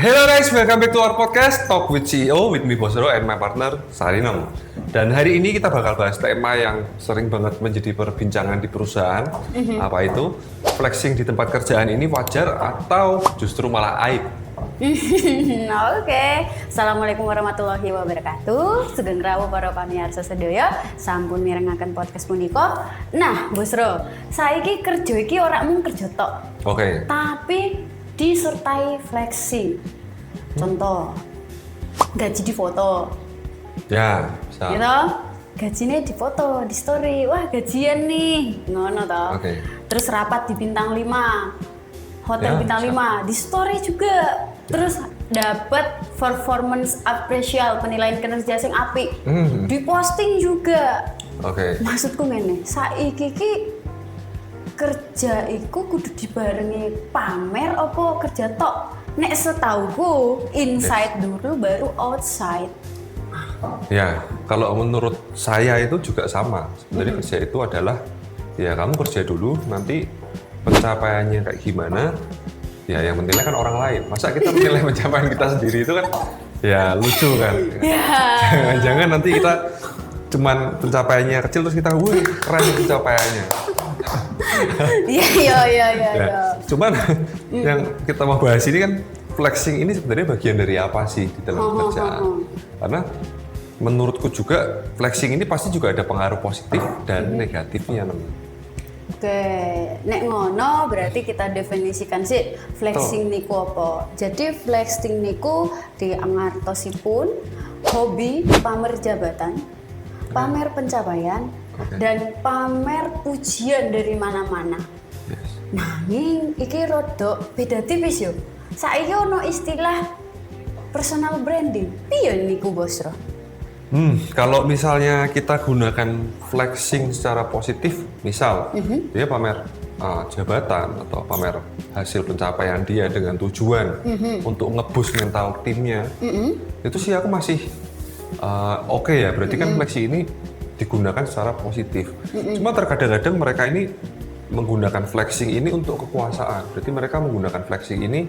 Hello guys, welcome back to our podcast Talk with CEO with me Bosro and my partner Sarinong. Dan hari ini kita bakal bahas tema yang sering banget menjadi perbincangan di perusahaan. Apa itu? Flexing di tempat kerjaan ini wajar atau justru malah aib? Oke. Assalamualaikum warahmatullahi wabarakatuh. Sugeng rawuh para pamirsa sedaya, sampun mirengaken podcast punika. Nah, Bosro, saiki kerja iki ora mung kerja tok. Oke. Tapi disertai flexing. Contoh, gaji di foto. Ya, bisa. Gitu. Gajinya di foto, di story. Wah, gajian nih. Ngono toh. Oke. Terus rapat di bintang 5. Hotel Ya, bintang bisa. 5, di story juga. Terus dapat performance appraisal, penilaian kinerja sing apik. Di posting juga. Oke. Maksudku ngene, saiki iki kerja iku kudu dibarengi pamer apa kerja tok? Nek setauku inside dulu baru outside. Ya, kalau menurut saya itu juga sama. Sebenarnya kerja itu adalah, ya kamu kerja dulu, nanti pencapaiannya kayak gimana, ya yang menilai kan orang lain. Masa kita menilai pencapaian kita sendiri itu kan, ya lucu kan. Jangan-jangan nanti kita cuman pencapaiannya kecil terus kita, wih keren pencapaiannya. Iya. Ya, cuman yang kita mau bahas ini kan flexing ini sebenarnya bagian dari apa sih di dalam pekerjaan? Karena menurutku juga flexing ini pasti juga ada pengaruh positif dan negatifnya. Oke, nek ngono berarti kita definisikan sih flexing niku apa. Jadi flexing niku diangartosipun hobi pamer jabatan, pamer pencapaian, dan pamer pujian dari mana-mana. Yes. Nanging iki rodok beda tipis yo. Saiki ono istilah personal branding. Piye niku Bosro? Kalau misalnya kita gunakan flexing secara positif, misal dia pamer jabatan atau pamer hasil pencapaian dia dengan tujuan untuk nge-boost mental timnya, itu sih aku masih oke ya. Berarti kan flexing ini digunakan secara positif. Cuma terkadang-kadang mereka ini menggunakan flexing ini untuk kekuasaan. Berarti mereka menggunakan flexing ini,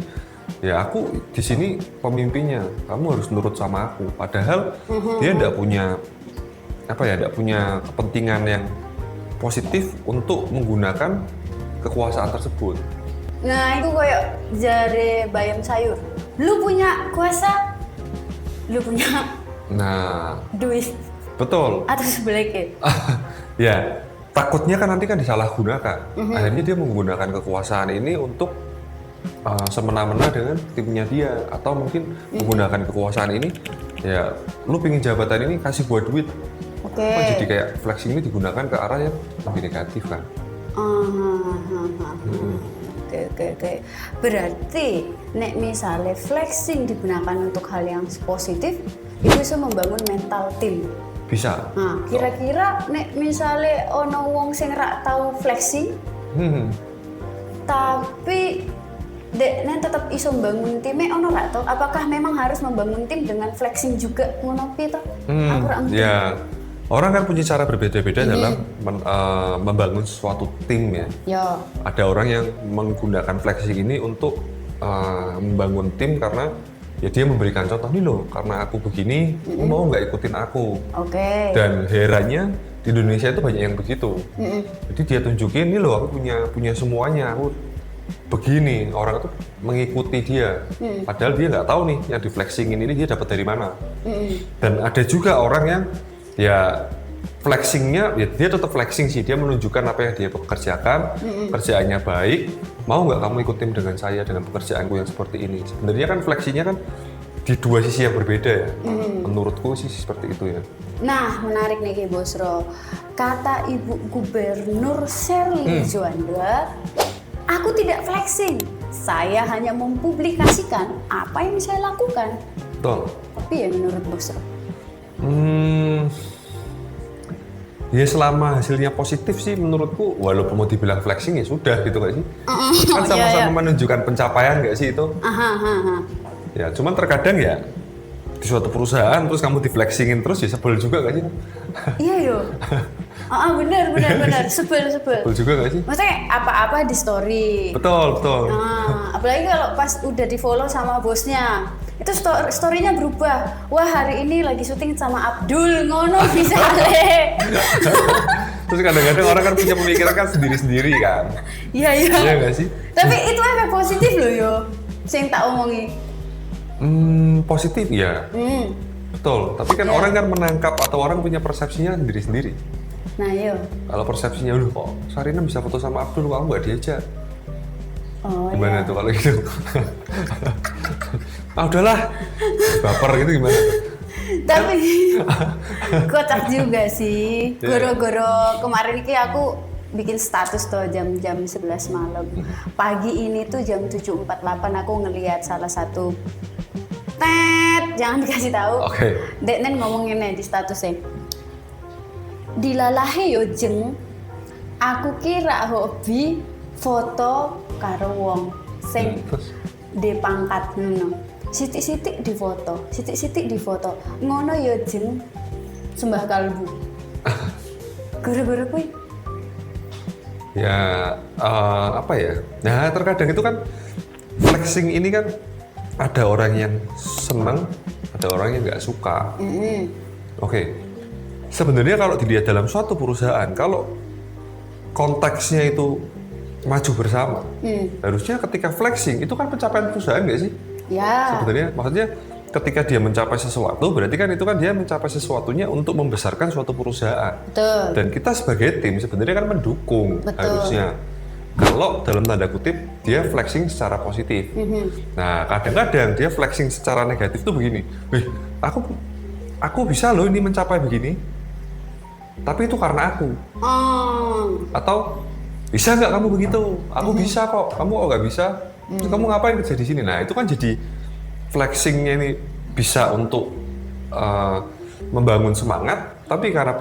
ya aku di sini pemimpinnya, kamu harus nurut sama aku. Padahal dia tidak punya kepentingan yang positif untuk menggunakan kekuasaan tersebut. Nah, itu kayak jare bayam sayur. Lu punya kuasa, lu punya Nah, duit betul. atau sebaliknya. Ya, takutnya kan nanti kan disalahgunakan. Akhirnya dia menggunakan kekuasaan ini untuk semena-mena dengan timnya dia, atau mungkin menggunakan kekuasaan ini, ya lu pingin jabatan ini kasih buat duit. Oke. Kok jadi kayak flexing ini digunakan ke arah yang lebih negatif kan? Oke. Berarti nek misalnya flexing digunakan untuk hal yang positif, itu bisa membangun mental tim. Bisa. Nah, kira-kira nek misalnya ono wong sing rak tau flexing, tapi nek tetap iso membangun timnya, ono rak tau? Apakah memang harus membangun tim dengan flexing juga ngono piye to? Aku rak ngerti. Ya, orang kan punya cara berbeda-beda dalam membangun suatu tim ya. Ya. Ada orang yang menggunakan flexing ini untuk membangun tim karena ya dia memberikan contoh, nih loh, karena aku begini, kamu mau nggak ikutin aku? Oke. Dan herannya di Indonesia itu banyak yang begitu. Jadi dia tunjukin, nih loh, aku punya semuanya, aku begini, orang itu mengikuti dia. Padahal dia nggak tahu nih yang di flexingin ini dia dapat dari mana. Dan ada juga orang yang ya flexingnya, ya dia tetap flexing sih, dia menunjukkan apa yang dia pekerjakan, kerjaannya baik, mau nggak kamu ikut tim dengan saya dengan pekerjaanku yang seperti ini. Sebenarnya kan flexingnya kan di dua sisi yang berbeda ya. Menurutku sih seperti itu ya. Nah, menarik nih Ki Bosro. Kata Ibu Gubernur Sherly Juanda, aku tidak flexing, saya hanya mempublikasikan apa yang saya lakukan. Betul. Tapi ya menurut Bosro? Ya selama hasilnya positif sih menurutku, walaupun mau dibilang flexing ya sudah gitu gak sih? Kan sama-sama menunjukkan pencapaian gak sih itu? Ya cuman terkadang ya di suatu perusahaan terus kamu di flexingin terus ya sebel juga gak sih? Iya yo. Benar. Sebel. Sebel juga gak sih? Maksudnya apa-apa di story. Betul. Apa Apalagi kalau pas udah di follow sama bosnya, itu story-nya berubah. Wah, hari ini lagi syuting sama Abdul, ngono bisa deh. Terus kadang-kadang orang kan punya pemikiran kan sendiri-sendiri kan. Iya. Iya nggak sih? Tapi itu efek positif loh yo, sing tak omongi. Positif ya. Betul. Tapi kan orang kan menangkap atau orang punya persepsinya sendiri-sendiri. Nah yo. Kalau persepsinya, kok Sarina bisa foto sama Abdul, kok aku nggak diajak? Oh, Gimana tuh kalau gitu? Udahlah, baper gitu gimana? Tapi kocak juga sih. Goro-goro kemarin ini aku bikin status tuh jam 11 malam. Pagi ini tuh jam 7.48 aku ngelihat salah satu jangan dikasih tahu. Oke. Dek Nen ngomongin di statusnya. Dilalahe yo jeng. Aku kira hobi foto karo wong sing di pangkat ngono. Sitik-sitik di foto. Ngono ya jeng sembah kalbu. Gara-gara kuwi. Ya apa ya? Nah terkadang itu kan flexing ini kan ada orang yang senang, ada orang yang nggak suka. Oke. Sebenarnya kalau dilihat dalam suatu perusahaan, kalau konteksnya itu maju bersama, harusnya ketika flexing itu kan pencapaian perusahaan nggak sih? Ya. Sebenarnya maksudnya ketika dia mencapai sesuatu, berarti kan itu kan dia mencapai sesuatunya untuk membesarkan suatu perusahaan. Betul. Dan kita sebagai tim sebenarnya kan mendukung. Betul. Harusnya. Kalau dalam tanda kutip dia flexing secara positif. Nah kadang-kadang dia flexing secara negatif tuh begini. Wih, aku bisa loh ini mencapai begini. Tapi itu karena aku. Atau bisa nggak kamu begitu? Aku bisa kok. Kamu kok nggak bisa? Terus kamu ngapain kerja di sini? Nah itu kan jadi flexingnya ini bisa untuk membangun semangat, tapi karena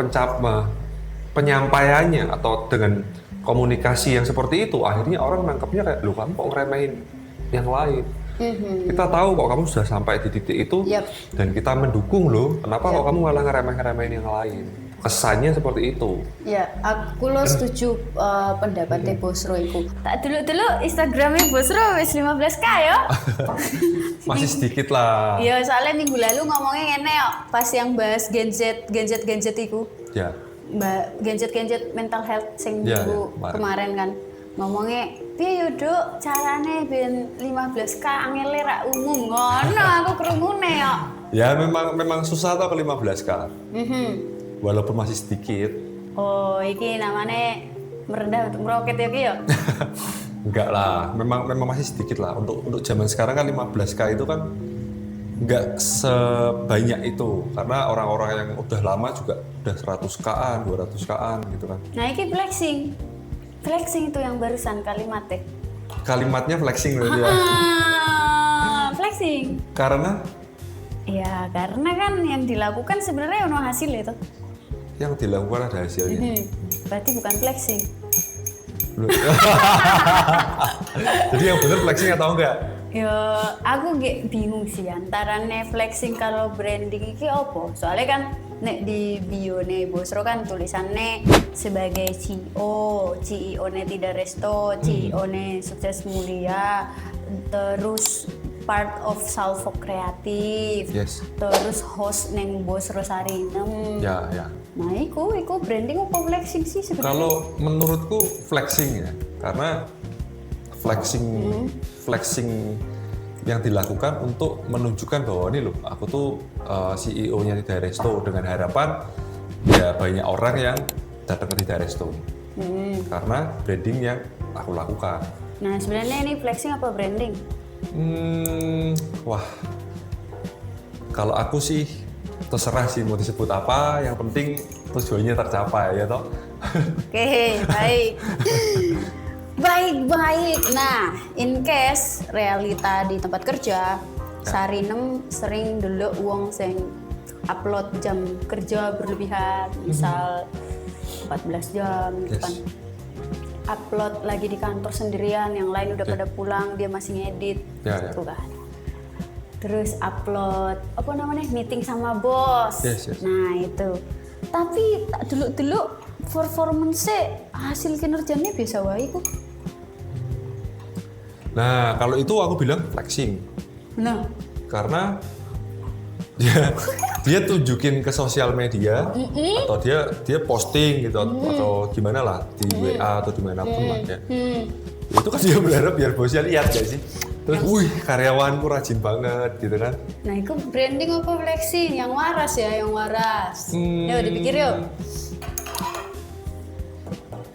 penyampaiannya atau dengan komunikasi yang seperti itu, akhirnya orang nangkepnya kayak, loh kamu kok ngeremehin yang lain. Kita tahu kok kamu sudah sampai di titik itu, dan kita mendukung loh. Kenapa kok kamu malah ngeremehin yang lain? Kesannya seperti itu. Ya, aku lo setuju pendapatnya Bosro itu. Tak dulu Instagramnya Bosro wis 15k ya. Masih sedikit lah. Ya, soalnya minggu lalu ngomongnya ngene yo, pas yang bahas Gen Z itu. Ya. Gen Z mental health sing minggu kemarin kan. Ngomongnya, piye yo Duk, carane ben 15k angele ra umum ngono aku krungune yo. Ya memang susah tau ke 15k. Walaupun masih sedikit. Oh, iki namanya merendah untuk meroket ya Ki ya? Enggak lah, memang masih sedikit lah. Untuk zaman sekarang kan 15k itu kan enggak sebanyak itu. Karena orang-orang yang udah lama juga udah 100k-an, 200k-an gitu kan. Nah, iki flexing. Flexing itu yang barusan kalimatnya. Kalimatnya flexing berarti ya? Flexing. Karena? Ya, karena kan yang dilakukan sebenarnya ono hasil itu. Yang dilakukan ada hasilnya. Berarti bukan flexing. Jadi yang benar flexing atau enggak? Ya, aku bingung sih antara flexing kalau branding iki apa? Soalnya kan nek di bio nih Bosro kan tulisannya sebagai CEO nya Tidak Resto, CEO nya Sukses Mulia, terus part of Salvo Kreatif, terus host neng Bosro Sarinem. Ya. Nah, iku branding apa flexing sih sebenarnya? Kalau menurutku flexing ya, karena flexing yang dilakukan untuk menunjukkan bahwa ini loh, aku tuh CEO-nya Tidak Resto, dengan harapan ya banyak orang yang datang ke Tidak Resto karena branding yang aku lakukan. Nah, sebenarnya ini flexing apa branding? Wah, kalau aku sih terserah sih mau disebut apa, yang penting tujuannya tercapai ya toh. Oke, baik. Baik. Nah, in case realita di tempat kerja, Sarinem sering dulu uang sing upload jam kerja berlebihan, misal 14 jam gitu kan. Upload lagi di kantor sendirian, yang lain udah pada pulang, dia masih ngedit gitu kan. Terus upload apa namanya meeting sama bos. Nah itu. Tapi dulu performance hasil kinerjanya biasa wae kok. Nah, kalau itu aku bilang flexing. Nah, Karena dia tunjukin ke sosial media atau dia posting gitu atau gimana lah di WA atau dimanapun lah ya. Itu kan dia berharap biar bosnya lihat gak sih? Terus, wih karyawanku rajin banget gitu kan. nah itu branding apa flexing? Yang waras ya, yang waras. Yuk dipikir yuk.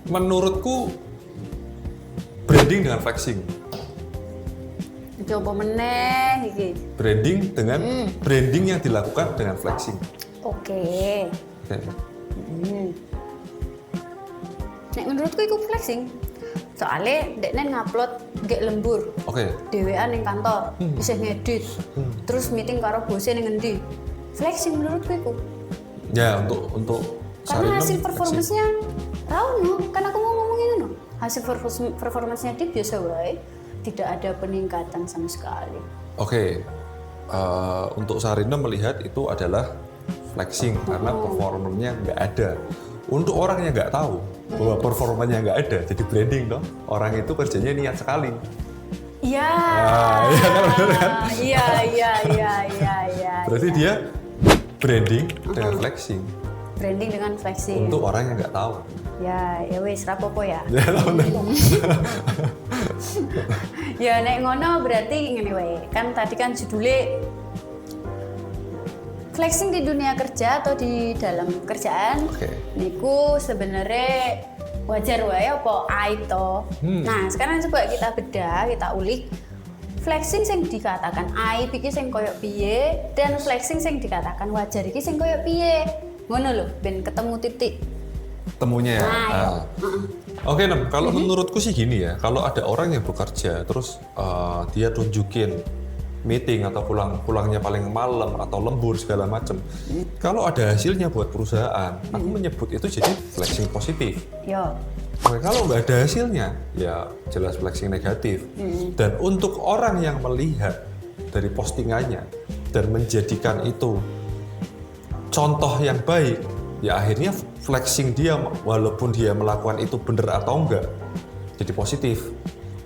Menurutku branding dengan flexing. Coba meneh iki. Branding yang dilakukan dengan flexing. Oke. Oke. Nek menurutku itu flexing. Soalnya dekne ngupload gek lembur. Oke. Dhewean ning kantor, bisa ngedit. Terus meeting karo bosnya ning ngendi. Flexing menurutku itu. Ya untuk Karena Sarinem hasil flexing. performance-nya rauno, kan aku mau ngomongin itu. Hasil performance-nya dia biasa wae. Tidak ada peningkatan sama sekali. Oke, untuk Sarina melihat itu adalah flexing karena performanya nggak ada. Untuk orang yang nggak tahu bahwa performanya nggak ada, jadi branding dong. Orang itu kerjanya niat sekali. Iya. Iya kan benar kan? Iya. Berarti dia branding dengan flexing Branding dengan flexing. untuk orang yang nggak tahu. Ya wis rapopo ya. Ya, Ya nek ngono berarti ngene wae. Kan tadi kan judulnya flexing di dunia kerja atau di dalam kerjaan. Oke. Niku sebenarnya wajar wae apa aib to. Nah, sekarang coba kita bedah, kita ulik. Flexing sing dikatakan aib iki sing koyo piye dan flexing sing dikatakan wajar iki sing koyo piye. Ngono lho, ben ketemu titik. Temunya ya. Nah, Oke, Nem. Kalau menurutku sih gini ya. Kalau ada orang yang bekerja, terus dia tunjukin meeting atau pulangnya paling malam atau lembur segala macam. Kalau ada hasilnya buat perusahaan, aku menyebut itu jadi flexing positif. Yo. Oke, kalau nggak ada hasilnya, ya jelas flexing negatif. Dan untuk orang yang melihat dari postingannya dan menjadikan itu contoh yang baik, ya akhirnya flexing dia walaupun dia melakukan itu benar atau enggak jadi positif.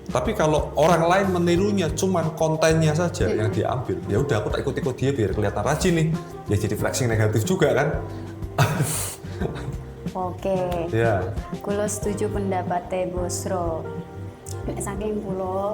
Tapi kalau orang lain menirunya cuman kontennya saja yang dia ambil, ya udah aku tak ikut-ikut dia biar kelihatan rajin nih, ya jadi flexing negatif juga kan. Oke. Ya. Kulo setuju pendapatnya Bosro. Nek saking kulo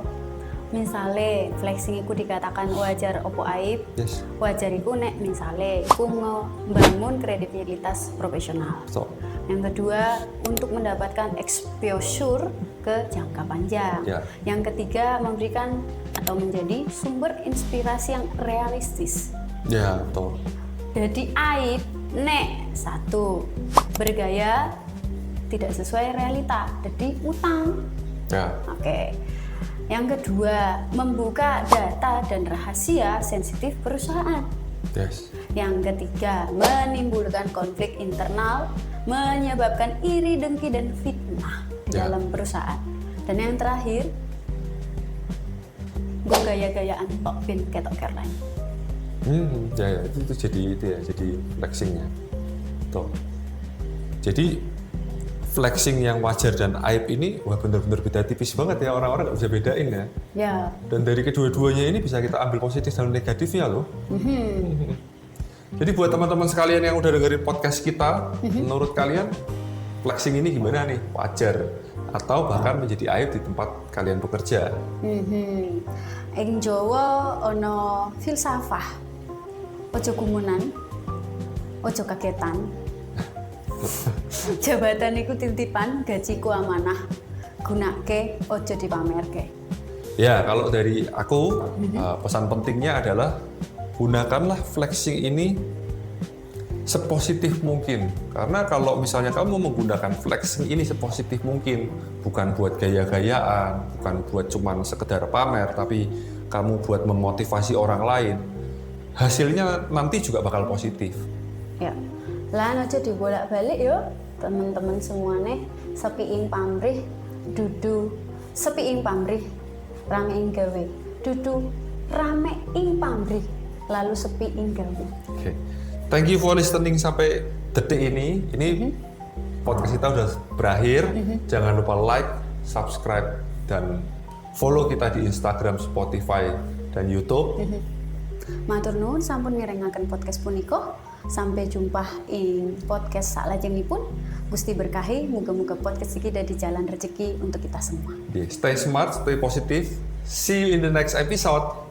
misale flexing iku dikatakan wajar opo aib. Yes. Wajar iku nek misale iku membangun kredibilitas profesional. So, Yang kedua, untuk mendapatkan exposure ke jangka panjang. Ya. Yang ketiga, memberikan atau menjadi sumber inspirasi yang realistis. ya betul. Jadi aib, nek satu, bergaya tidak sesuai realita, jadi utang. Ya. Oke. Yang kedua, membuka data dan rahasia sensitif perusahaan. Yes. Yang ketiga, menimbulkan konflik internal, menyebabkan iri, dengki, dan fitnah di Ya. dalam perusahaan. Dan yang terakhir, gue gaya-gayaan tok bin ketok airline. Ya, itu jadi flexingnya. Tuh. Jadi flexing yang wajar dan aib ini wah benar-benar beda tipis banget ya, orang-orang nggak bisa bedain ya. Ya, Dan dari kedua-duanya ini bisa kita ambil positif dan negatifnya loh. Jadi buat teman-teman sekalian yang udah dengerin podcast kita, menurut kalian flexing ini gimana nih? Wajar atau bahkan menjadi aib di tempat kalian bekerja? ing Jawa ono filsafah. Ojo gumunan, ojo kagetan. Jabatan iku titipan, gajiku amanah. Gunake, ojo dipamerke. Ya, kalau dari aku, pesan pentingnya adalah gunakanlah flexing ini sepositif mungkin. Karena kalau misalnya kamu menggunakan flexing ini sepositif mungkin, bukan buat gaya-gayaan, bukan buat cuman sekedar pamer, tapi kamu buat memotivasi orang lain, hasilnya nanti juga bakal positif. Ya, lan aja dibolak-balik yo, teman-teman semuanya. Sepiing pamrih, dudu sepiing pamrih, rame ing gawe. Dudu rame ing pamrih, lalu sepi ing gawe. Oke. Thank you for listening sampai detik ini. Ini podcast kita udah berakhir. Jangan lupa like, subscribe, dan follow kita di Instagram, Spotify, dan YouTube. Matur nuwun sampun mirengaken podcast punika. Sampai jumpa ing podcast salajengipun. Gusti berkahi, muga-muga podcast iki dadi jalan rezeki untuk kita semua. Stay smart, stay positive. See you in the next episode.